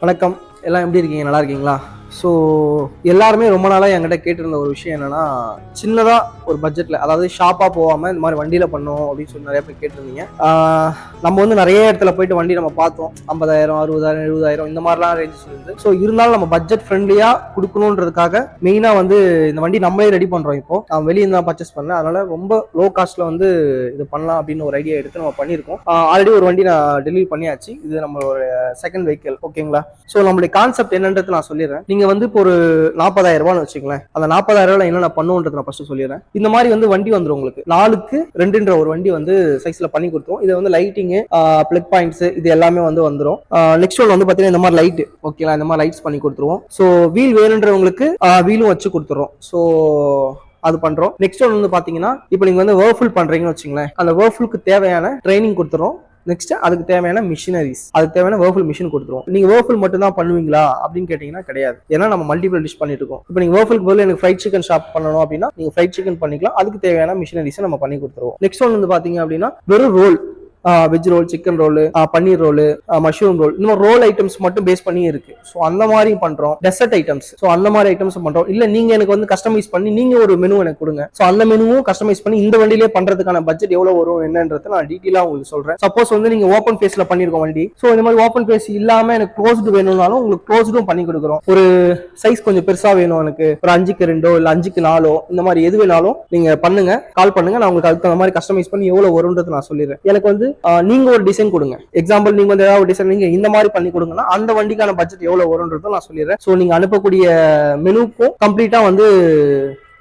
வணக்கம். எல்லாம் எப்படி இருக்கீங்க? நல்லா இருக்கீங்களா? ஸோ எல்லாருமே ரொம்ப நாளாக என்கிட்ட கேட்டிருந்த ஒரு விஷயம் என்னன்னா, சின்னதாக ஒரு பட்ஜெட்டில், அதாவது ஷாப்பாக போகாமல் இந்த மாதிரி வண்டியில் பண்ணோம் அப்படின்னு சொல்லி நிறைய பேர் கேட்டிருந்தீங்க. நம்ம வந்து நிறைய இடத்துல போயிட்டு வண்டி நம்ம பார்த்தோம். 50,000, 60,000, 70,000 இந்த மாதிரிலாம் ரேஞ்சஸ் இருந்து. ஸோ இருந்தாலும் நம்ம பட்ஜெட் ஃப்ரெண்ட்லியாக கொடுக்கணுன்றதுக்காக மெயினாக வந்து இந்த வண்டி நம்மளே ரெடி பண்ணுறோம். இப்போ நான் வெளியே தான் பர்ச்சேஸ் பண்ணேன், அதனால ரொம்ப லோ காஸ்ட்டில் வந்து இது பண்ணலாம் அப்படின்னு ஒரு ஐடியா எடுத்து நம்ம பண்ணியிருக்கோம். ஆல்ரெடி ஒரு வண்டி நான் டெலிவரி பண்ணியாச்சு. இது நம்மளோட செகண்ட் வெஹிக்கிள். ஓகேங்களா? ஸோ நம்மளுடைய கான்செப்ட் என்னன்றது நான் சொல்லிடுறேன். நீங்க வந்து இப்போ ஒரு 40,000 ரூபான்னு வச்சுக்கலாம். அந்த 40,000 ரூபாய் என்னென்ன பண்ணுன்றது நான் ஃபர்ஸ்ட் சொல்லிடுறேன். இந்த மாதிரி வந்து வண்டி வந்துடும் உங்களுக்கு. 4க்கு 2ன்ற ஒரு வண்டி வந்து சைஸ்ல பண்ணி கொடுத்துரும். இது வந்து லைட்டிங், பிளக் பாயிண்ட்ஸ் இது எல்லாமே வந்து வந்துடும். நெக்ஸ்ட் ஒன் வந்து பாத்தீங்கன்னா இந்த மாதிரி லைட். ஓகேங்களா? இந்த மாதிரி லைட்ஸ் பண்ணி கொடுத்துருவோம். ஸோ வீல் வேணுன்றவங்களுக்கு வீலும் வச்சு கொடுத்துரும். ஸோ அது பண்றோம். நெக்ஸ்ட் ஒன் வந்து பாத்தீங்கன்னா இப்போ நீங்க வந்து வேர்ஃபுல் பண்றீங்கன்னு வச்சுங்களேன், அந்த வேர்ஃபுல்க்கு தேவையான ட்ரைனிங் கொடுத்துரும். நெக்ஸ்ட் அதுக்கு தேவையான மிஷினரிஸ், அதுக்கு தேவையான வேர்ஃபுல் மிஷின் கொடுத்துருவோம். நீங்க வேர்ஃபுல் மட்டும் தான் பண்ணுவீங்களா அப்படின்னு கேட்டீங்கன்னா கிடையாது. ஏன்னா நம்ம மல்டிபிள் டிஷ் பண்ணிட்டு இருக்கோம். இப்போ நீங்க வேர்ஃபுல்க்கு பதில் எனக்கு ஃப்ரைட் சிக்கன் ஷாப் பண்ணணும் அப்படின்னா நீங்க ஃப்ரைட் சிக்கன் பண்ணிக்கலாம். அதுக்கு தேவையான மிஷினரிஸை நம்ம பண்ணி கொடுத்துருவோம். நெக்ஸ்ட் ஒன் வந்து பாத்தீங்க அப்படின்னா வெறும் roll, veg roll, chicken roll, paneer roll, mushroom roll, இந்த ரோல் ஐட்டம்ஸ் மட்டும் பேஸ் பண்ணி இருக்கு. ஸோ அந்த மாதிரி பண்றோம். டெசர்ட் ஐட்டம்ஸ், ஸோ அந்த மாதிரி ஐட்டம்ஸ் பண்றோம். இல்ல நீங்க எனக்கு வந்து கஸ்டமைஸ் பண்ணி நீங்க ஒரு மெனு எனக்கு கொடுங்க, ஸோ அந்த மெனுவும் கஸ்டமைஸ் பண்ணி இந்த வண்டியிலே பண்றதுக்கான பட்ஜெட் எவ்வளவு வரும் என்னன்றதை நான் டீட்டெயிலா உங்களுக்கு சொல்றேன். சப்போஸ் வந்து நீங்க ஓப்பன் ஃபேஸ்ல பண்ணிருக்கோம் வண்டி, ஸோ இந்த மாதிரி ஓப்பன் ஃபேஸ் இல்லாம எனக்கு க்ளோஸ்டு வேணும்னாலும் உங்களுக்கு க்ளோஸ்டும் பண்ணி கொடுக்குறோம். ஒரு சைஸ் கொஞ்சம் பெருசா வேணும் எனக்கு, ஒரு 5க்கு 2 இல்ல 5க்கு 4 இந்த மாதிரி எது வேணாலும் நீங்க பண்ணுங்க, கால் பண்ணுங்க. நான் உங்களுக்கு அதுக்கு அந்த மாதிரி கஸ்டமைஸ் பண்ணி எவ்வளவு வரும்ன்றது நான் சொல்லிடுறேன். எனக்கு வந்து நீங்க ஒரு டிசைன் கொடுங்க. எக்ஸாம்பிள் நீங்க வந்து ஏதாவது டிசைன் நீங்க இந்த மாதிரி பண்ணி கொடுங்கன்னா அந்த வண்டிக்கான பட்ஜெட் எவ்வளவு வரும்ன்றதும் நான் சொல்லிடுறேன். ஸோ நீங்க அனுப்பக்கூடிய மெனுக்கும் கம்ப்ளீட்டா வந்து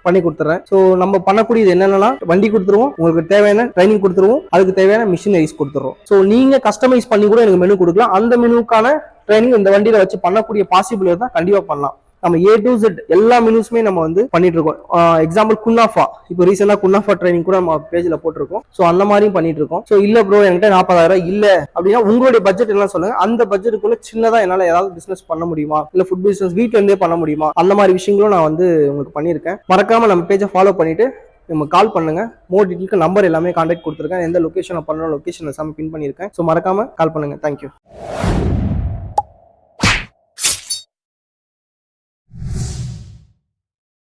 பண்ணி கொடுத்துறேன். ஸோ நம்ம பண்ணக்கூடியது என்னன்னா வண்டி கொடுத்துருவோம், உங்களுக்கு தேவையான ட்ரைனிங் கொடுத்துருவோம், அதுக்கு தேவையான மிஷினரிஸ் கொடுத்துருவோம். ஸோ நீங்க கஸ்டமைஸ் பண்ணி கூட எனக்கு மெனு கொடுக்கலாம். அந்த மெனுக்கான ட்ரைனிங் இந்த வண்டியில வச்சு பண்ணக்கூடிய பாசிபிள் இருந்தால் கண்டிப்பா பண்ணலாம். நம்ம A to Z எல்லா மெனுஸுமே நம்ம வந்து பண்ணிட்டு இருக்கோம். எக்ஸாம்பிள் குன்னாஃபா, இப்போ ரீசெண்டா குன்னாஃபா ட்ரைனிங் கூட நம்ம பேஜ்ல போட்டிருக்கோம். ஸோ அந்த மாதிரியும் பண்ணிட்டு இருக்கோம். ஸோ இல்ல ப்ரோ என்கிட்ட 40,000 இல்ல அப்படின்னா உங்களுடைய பட்ஜெட் என்ன சொல்லுங்க. அந்த பட்ஜெட்டுக்குள்ள சின்னதா என்னால ஏதாவது பிசினஸ் பண்ண முடியுமா, இல்ல ஃபுட் பிசினஸ் வீட்ல இருந்தே பண்ண முடியுமா, அந்த மாதிரி விஷயங்களும் நான் வந்து உங்களுக்கு பண்ணியிருக்கேன். மறக்காம நம்ம பேஜை ஃபாலோ பண்ணிட்டு நம்ம கால் பண்ணுங்க. மோர் டீட்டெயிலுக்கு நம்பர் எல்லாமே கான்டாக்ட் கொடுத்துருக்கேன். எந்த லொகேஷன் பண்ணணும் லொகேஷன் எல்லாமே பின் பண்ணியிருக்கேன். ஸோ மறக்காம கால் பண்ணுங்க. தேங்க்யூ.